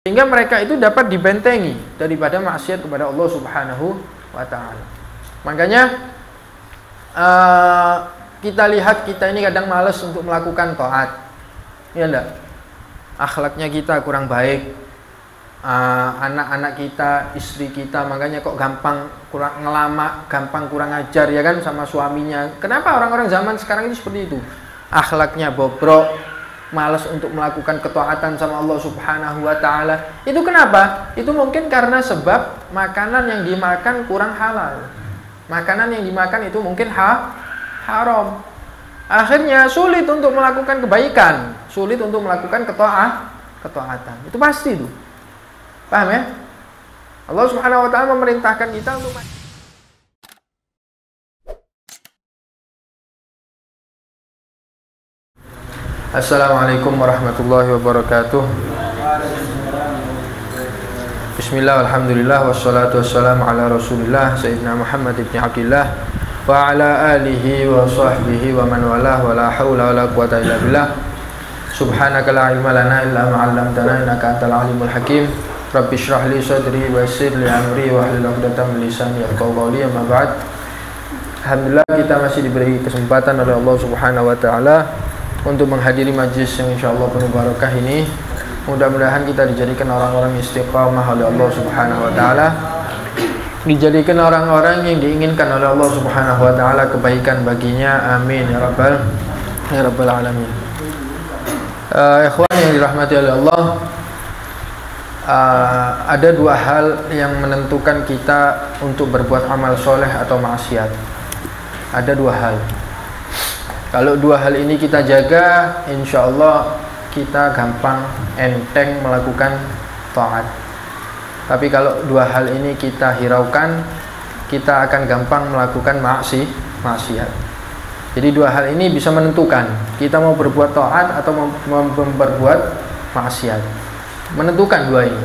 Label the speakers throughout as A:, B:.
A: sehingga mereka itu dapat dibentengi daripada maksiat kepada Allah Subhanahu wa ta'ala. Makanya kita lihat kita ini kadang malas untuk melakukan taat, ya enggak? Akhlaknya kita kurang baik, anak-anak kita, istri kita, makanya kok gampang kurang ngelama, gampang kurang ajar ya kan sama suaminya. Kenapa orang-orang zaman sekarang ini seperti itu? Akhlaknya bobrok, malas untuk melakukan ketaatan sama Allah Subhanahu wa ta'ala. Itu kenapa? Itu mungkin karena sebab makanan yang dimakan kurang halal. Makanan yang dimakan itu mungkin haram. Akhirnya sulit untuk melakukan kebaikan, sulit untuk melakukan ketaatan. Itu pasti itu. Paham ya? Allah Subhanahu wa ta'ala memerintahkan kita untuk Assalamualaikum warahmatullahi wabarakatuh. Bismillah, alhamdulillah, wassalatu wassalamu ala rasulillah Sayyidina Muhammad ibn Abdillah wa ala alihi wa sahbihi wa man walah wa la hawla wa la quwata illa billah. Subhanaka la ilma lana illa ma'allamtana innaka antal alimul hakim. Rabbi shrah li sadri wa yassir li amri wa hlul 'uqdatam min lisani yafqahu qawli. Amma ba'd. Alhamdulillah kita masih diberi kesempatan oleh Allah Subhanahu wa ta'ala untuk menghadiri majlis yang insyaallah penuh barakah ini. Mudah-mudahan kita dijadikan orang-orang istiqamah oleh Allah Subhanahu wa ta'ala, dijadikan orang-orang yang diinginkan oleh Allah Subhanahu wa ta'ala kebaikan baginya. Amin ya rabbal alamin. Ikhwan yang dirahmati oleh Allah, ada dua hal yang menentukan kita untuk berbuat amal soleh atau maksiat. Ada dua hal. Kalau dua hal ini kita jaga, insya Allah kita gampang enteng melakukan taat. Tapi kalau dua hal ini kita hiraukan, kita akan gampang melakukan maksiat. Jadi dua hal ini bisa menentukan kita mau berbuat taat atau berbuat maksiat. Menentukan dua ini.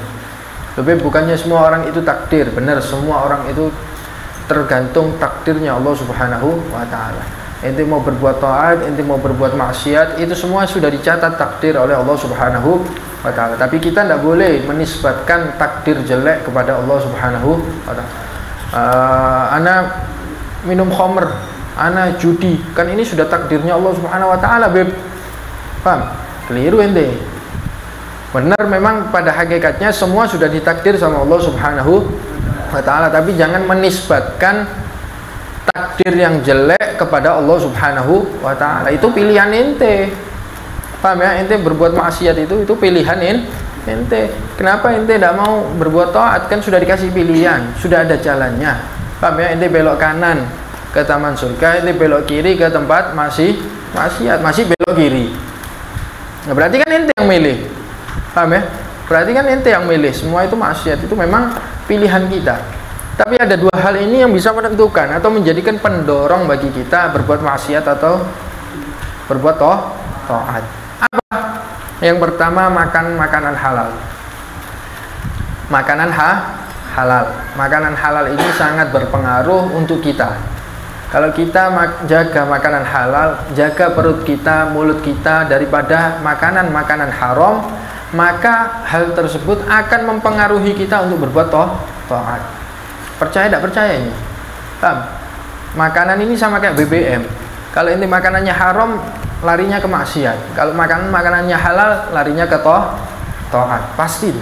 A: Lebih bukannya semua orang itu takdir, benar semua orang itu tergantung takdirnya Allah Subhanahu wa ta'ala. Ente mau berbuat taat, ente mau berbuat maksiat, itu semua sudah dicatat takdir oleh Allah Subhanahu wa ta'ala. Tapi kita tidak boleh menisbatkan takdir jelek kepada Allah Subhanahu wa ta'ala. Ana minum khamr, ana judi, kan ini sudah takdirnya Allah Subhanahu wa ta'ala, beb. Paham? Keliru ente. Benar, memang pada hakikatnya semua sudah ditakdir sama Allah Subhanahu wa ta'ala, tapi jangan menisbatkan takdir yang jelek kepada Allah Subhanahu wa ta'ala. Itu pilihan ente. Paham ya? Ente berbuat maksiat itu pilihan ente. Kenapa ente tidak mau berbuat taat? Kan sudah dikasih pilihan, sudah ada jalannya. Paham ya? Ente belok kanan ke taman surga, ente belok kiri ke tempat maksiat, masih belok kiri. Nah, berarti kan ente yang milih. Paham ya? Berarti kan ente yang milih. Semua itu maksiat, itu memang pilihan kita. Tapi ada dua hal ini yang bisa menentukan atau menjadikan pendorong bagi kita berbuat maksiat atau berbuat taat. Apa? Yang pertama, makan makanan halal. Makanan halal. Makanan halal ini sangat berpengaruh untuk kita. Kalau kita jaga makanan halal, jaga perut kita, mulut kita daripada makanan-makanan haram, maka hal tersebut akan mempengaruhi kita untuk berbuat taat. Percaya tidak percaya ini? Paham? Makanan ini sama kayak BBM. Kalau ini makanannya haram, larinya ke maksiat. Kalau makanannya halal, larinya ke taat. Pasti.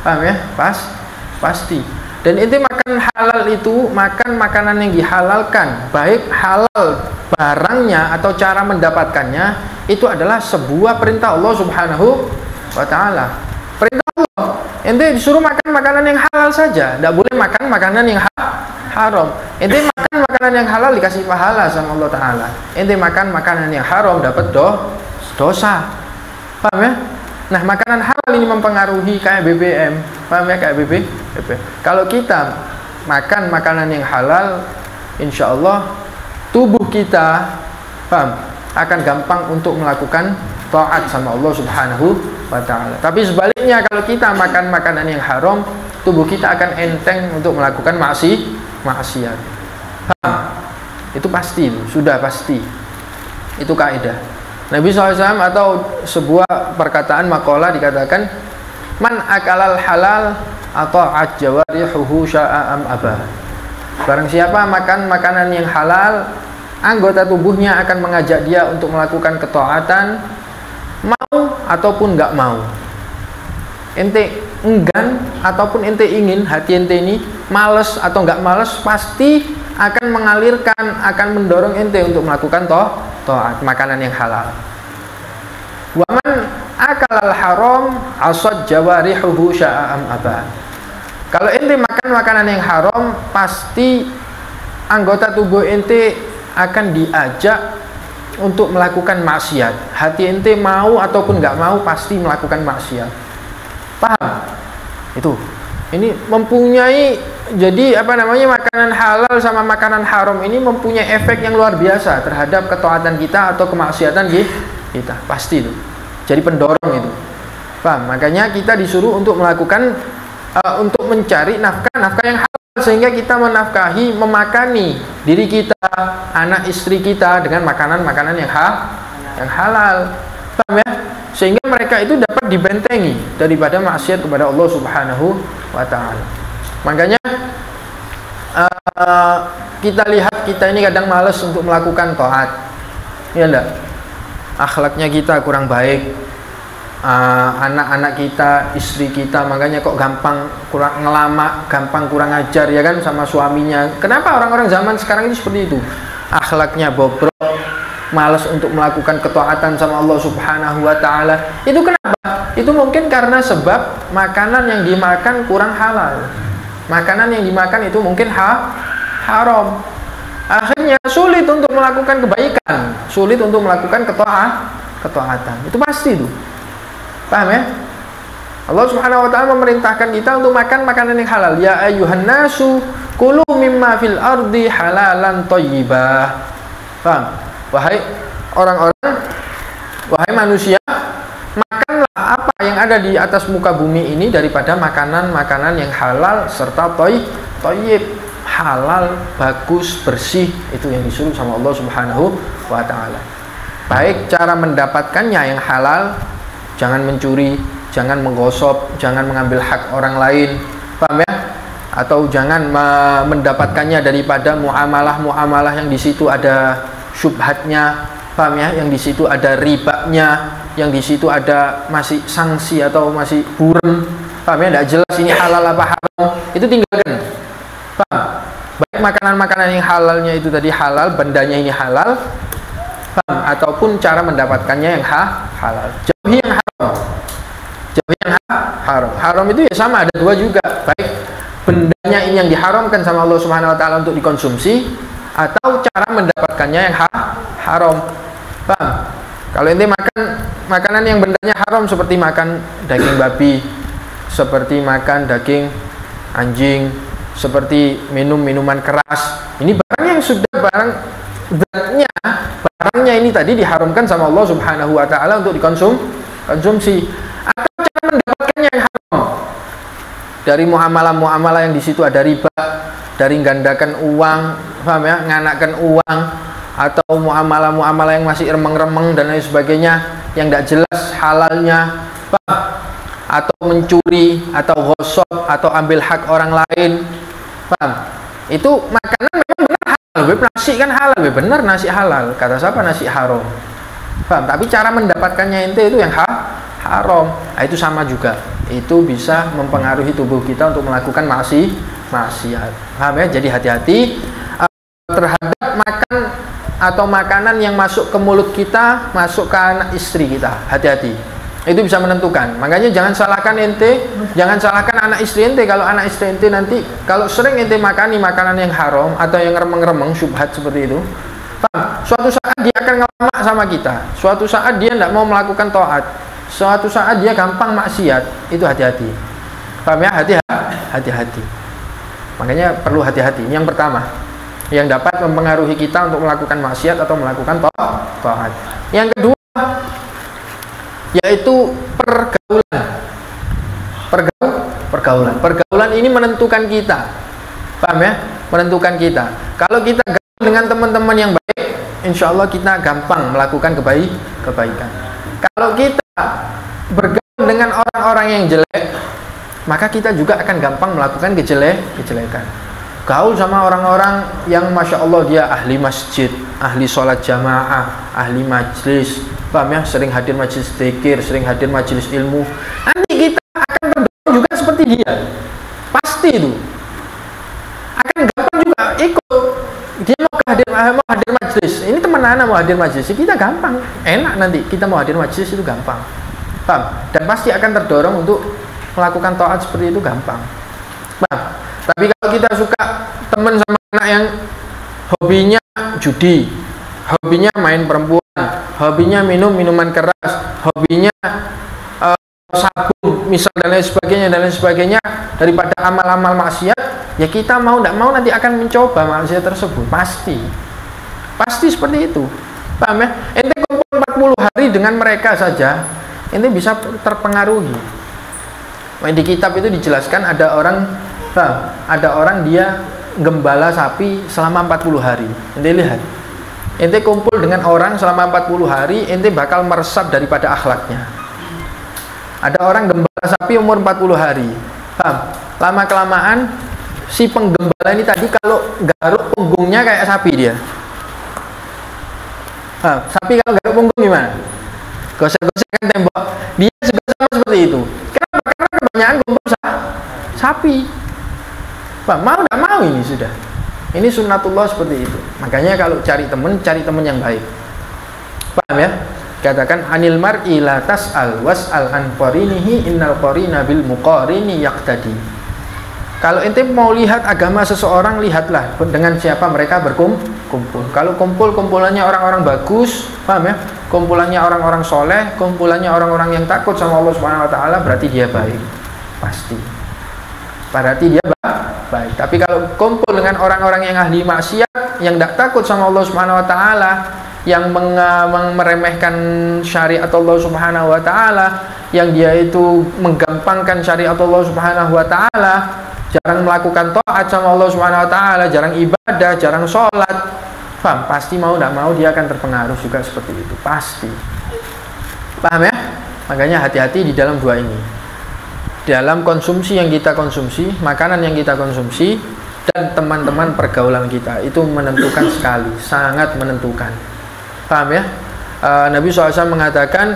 A: Paham ya? Pasti. Dan itu makan halal itu makan makanan yang dihalalkan, baik halal barangnya atau cara mendapatkannya, itu adalah sebuah perintah Allah Subhanahu wa ta'ala. Perintah Allah. Ente disuruh makan makanan yang halal saja, tidak boleh makan makanan yang haram. Ente makan makanan yang halal dikasih pahala sama Allah Ta'ala. Ente makan makanan yang haram dapat dosa. Paham ya? Nah, makanan halal ini mempengaruhi kayak BBM. Paham ya? Kayak BBM. Kalau kita makan makanan yang halal, insya Allah tubuh kita, paham, akan gampang untuk melakukan taat sama Allah Subhanahu wa ta'ala. Tapi sebaliknya, kalau kita makan makanan yang haram, tubuh kita akan enteng untuk melakukan maksiat. Itu pasti, sudah pasti. Itu kaidah. Nabi SAW atau sebuah perkataan makalah dikatakan, Man akalal halal ata'at jawarihuhu sya'a am abah. Barang siapa makan makanan yang halal, anggota tubuhnya akan mengajak dia untuk melakukan ketaatan, mau ataupun nggak mau. Ente enggan ataupun ente ingin, hati ente ini males atau nggak males, pasti akan mengalirkan, akan mendorong ente untuk melakukan taat makanan yang halal. Waman akalal haram asad jawarihuhu sya'am abah. Kalau ente makan makanan yang haram, pasti anggota tubuh ente akan diajak untuk melakukan maksiat. Hati ente mau ataupun nggak mau, pasti melakukan maksiat. Paham? Itu. Ini mempunyai, jadi makanan halal sama makanan haram ini mempunyai efek yang luar biasa terhadap ketaatan kita atau kemaksiatan kita. Pasti itu. Jadi pendorong itu. Paham? Makanya kita disuruh untuk melakukan untuk mencari nafkah yang halal, sehingga kita menafkahi, memakani diri kita, anak istri kita dengan makanan-makanan yang halal. Paham ya? Sehingga mereka itu dapat dibentengi daripada maksiat kepada Allah Subhanahu wa ta'ala. Makanya kita lihat, kita ini kadang malas untuk melakukan taat, ya enggak? Akhlaknya kita kurang baik, anak-anak kita, istri kita, makanya kok gampang kurang ngelama, gampang kurang ajar, ya kan, sama suaminya. Kenapa orang-orang zaman sekarang ini seperti itu? Akhlaknya bobrok, malas untuk melakukan ketaatan sama Allah Subhanahu wa ta'ala. Itu kenapa? Itu mungkin karena sebab makanan yang dimakan kurang halal. Makanan yang dimakan itu mungkin haram. Akhirnya sulit untuk melakukan kebaikan, sulit untuk melakukan ketaatan. Itu pasti itu. Paham ya? Allah Subhanahu wa ta'ala memerintahkan kita untuk makan makanan yang halal. Ya ayyuhan nasu kulu mimma fil ardi halalan thayyibah. Paham? Wahai orang-orang, wahai manusia, makanlah apa yang ada di atas muka bumi ini daripada makanan-makanan yang halal serta thayyib, halal, bagus, bersih. Itu yang disuruh sama Allah Subhanahu wa ta'ala. Baik cara mendapatkannya yang halal, jangan mencuri, jangan menggosok, jangan mengambil hak orang lain, paham ya? Atau jangan mendapatkannya daripada muamalah-muamalah yang di situ ada syubhatnya, paham ya? Yang di situ ada ribanya, yang di situ ada masih sanksi atau masih buram, paham ya? Tidak jelas ini halal apa haram, itu tinggalkan, paham? Baik makanan-makanan yang halalnya itu tadi halal, bendanya ini halal, paham? Ataupun cara mendapatkannya yang halal. Jauhi yang haram. Jauhi yang haram. Haram itu ya sama, ada dua juga. Baik bendanya ini yang diharamkan sama Allah Subhanahu wa ta'ala untuk dikonsumsi, atau cara mendapatkannya yang haram. Paham? Kalau ente makan makanan yang bendanya haram, seperti makan daging babi, seperti makan daging anjing, seperti minum minuman keras, ini barang yang sudah barangnya ini tadi diharamkan sama Allah Subhanahu wa ta'ala untuk dikonsumsi. Atau cara mendapatkannya yang haram, dari muamalah-muamalah yang di situ ada riba, dari gandakan uang, paham ya, nganakkan uang, atau muamalah-muamalah yang masih remeng-remeng dan lain sebagainya, yang tidak jelas halalnya, paham? Atau mencuri, atau gosok, atau ambil hak orang lain, paham? Itu makanan memang benar halal, nasi kan halal, benar nasi halal, kata siapa nasi haram, paham? Tapi cara mendapatkannya ente itu yang haram. Nah, itu sama juga, itu bisa mempengaruhi tubuh kita untuk melakukan maksiat, paham ya? Jadi hati-hati terhadap makan atau makanan yang masuk ke mulut kita, masuk ke anak istri kita, hati-hati. Itu bisa menentukan. Makanya jangan salahkan ente, jangan salahkan anak istri ente. Kalau anak istri ente nanti, kalau sering ente makani makanan yang haram atau yang remeng-remeng, syubhat seperti itu, paham? Suatu saat dia akan ngelamak sama kita, suatu saat dia tidak mau melakukan taat, suatu saat dia gampang maksiat. Itu hati-hati, paham ya? Hati-hati. Makanya perlu hati-hati. Ini yang pertama, yang dapat mempengaruhi kita untuk melakukan maksiat atau melakukan taat. Yang kedua, yaitu pergaulan. Pergaulan ini menentukan kita, paham ya? Menentukan kita. Kalau kita gaul dengan teman-teman yang baik, insya Allah kita gampang melakukan kebaikan. Kalau kita bergaul dengan orang-orang yang jelek, maka kita juga akan gampang melakukan kejelekan. Gaul sama orang-orang yang Masya Allah dia ahli masjid, ahli sholat jamaah, ahli majlis, paham ya, sering hadir majlis dzikir, sering hadir majlis ilmu, nanti kita akan terdorong juga seperti dia. Pasti itu akan gampang juga ikut. Dia mau hadir majlis, ini teman anak mau hadir majlis, kita gampang, enak, nanti kita mau hadir majlis itu gampang, paham? Dan pasti akan terdorong untuk melakukan taat seperti itu gampang, paham? Tapi kalau kita suka teman sama anak yang hobinya judi, hobinya main perempuan, hobinya minum minuman keras, hobinya sabun misal dan lain sebagainya daripada amal-amal maksiat, ya kita mau tidak mau nanti akan mencoba maksiat tersebut, pasti seperti itu, paham ya? Ente kumpul 40 hari dengan mereka saja, ente bisa terpengaruhi. Di kitab itu dijelaskan ada orang dia gembala sapi selama 40 hari. Ente lihat, ente kumpul dengan orang selama 40 hari, ente bakal meresap daripada akhlaknya. Ada orang gembala sapi umur 40 hari, lama kelamaan si penggembala ini tadi kalau garuk punggungnya kayak sapi dia. Sapi kalau garuk punggung gimana? Gosek-gosekkan tembok. Dia juga sama seperti itu. Kenapa? Karena kebanyakan kumpul sapi. Mau tidak mau ini sudah. Ini sunnatullah seperti itu. Makanya kalau cari teman yang baik. Paham ya? Katakan anil mar'i la tas'al was'al an qarinihi innal qarina bil muqarini yaqtadi. Kalau ente mau lihat agama seseorang, lihatlah dengan siapa mereka berkumpul. Kalau kumpulannya orang-orang bagus, paham ya? Kumpulannya orang-orang soleh, kumpulannya orang-orang yang takut sama Allah Subhanahu wa taala, berarti dia baik. Pasti. Berarti dia baik. Tapi kalau kumpul dengan orang-orang yang ahli maksiat, yang tidak takut sama Allah Subhanahu wa taala, yang meremehkan syariat Allah Subhanahu wa taala, yang dia itu menggampangkan syariat Allah Subhanahu wa taala, jarang melakukan taat sama Allah Subhanahu wa taala, jarang ibadah, jarang sholat, paham? Pasti mau tidak mau dia akan terpengaruh juga seperti itu, pasti. Paham ya? Makanya hati-hati di dalam dua ini. Dalam konsumsi yang kita konsumsi, makanan yang kita konsumsi, dan teman-teman pergaulan kita, itu menentukan sekali, sangat menentukan. Paham ya? Nabi SAW mengatakan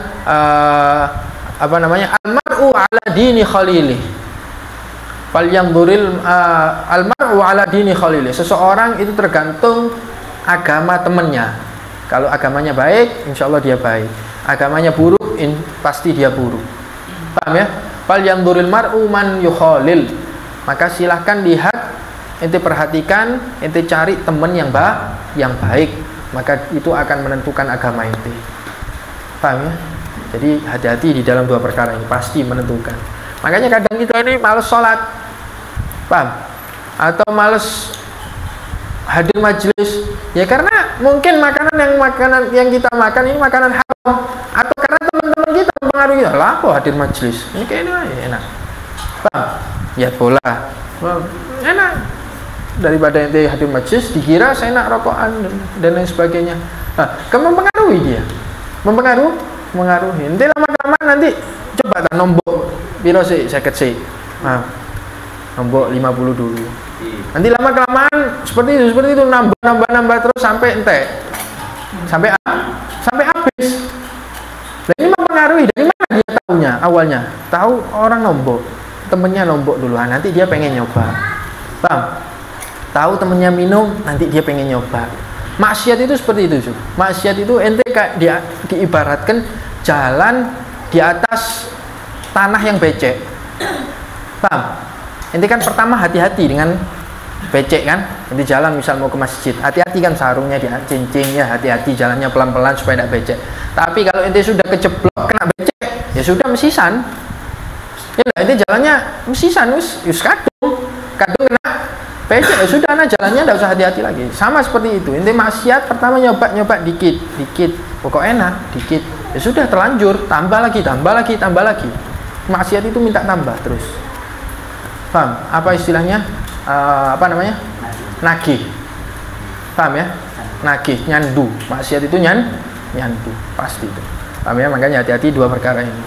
A: almar'u ala dini khalilih. Almar'u ala dini khalilih. Seseorang itu tergantung agama temannya. Kalau agamanya baik, insya Allah dia baik. Agamanya buruk, pasti dia buruk. Paham ya? Falyanzuril mar'u man yukhalil. Maka silahkan lihat, ente perhatikan, ente cari teman yang baik, maka itu akan menentukan agama ente. Paham ya? Jadi hati-hati di dalam dua perkara ini, pasti menentukan. Makanya kadang kita ini malas sholat, paham? Atau malas hadir majelis, ya karena mungkin makanan yang kita makan ini makanan haram, atau karena teman-teman kita mempengaruhi, lah kok hadir majelis ini kayaknya enak, paham? Ya bola, enak, daripada ente hadir majelis dikira saya nak rokokan dan lain sebagainya. Mempengaruhi dia, mengaruhi. Nanti lama-lama nanti coba tak nombok piro sih, saya kecil, nombok 50 dulu. Nanti lama-kelamaan seperti itu nambah terus sampai habis. Dan ini mempengaruhi. Dari mana dia tahunya? Awalnya tahu orang nombok, temennya nombok dulu. Nanti dia pengen nyoba, paham? Tahu temennya minum, nanti dia pengen nyoba. Maksiat itu seperti itu, Cuk. Maksiat itu ente kayak diibaratkan jalan di atas tanah yang becek, paham? Ente kan pertama hati-hati dengan becek kan, ente jalan misal mau ke masjid, hati-hati kan sarungnya cincin ya, hati-hati jalannya pelan-pelan supaya tidak becek. Tapi kalau ente sudah keceblok kena becek, ya sudah mesisan. Ya ente jalannya mesisan, wis kadung kena becek, ya sudah, jalannya tidak usah hati-hati lagi. Sama seperti itu, ente maksiat pertama nyoba dikit, pokok enak, dikit, ya sudah terlanjur, tambah lagi. Maksiat itu minta tambah terus. Paham? Apa istilahnya? Nagih. Paham ya? Nagih, nyandu. Maksiat itu nyandu, pasti itu. Paham ya? Makanya hati-hati dua perkara ini.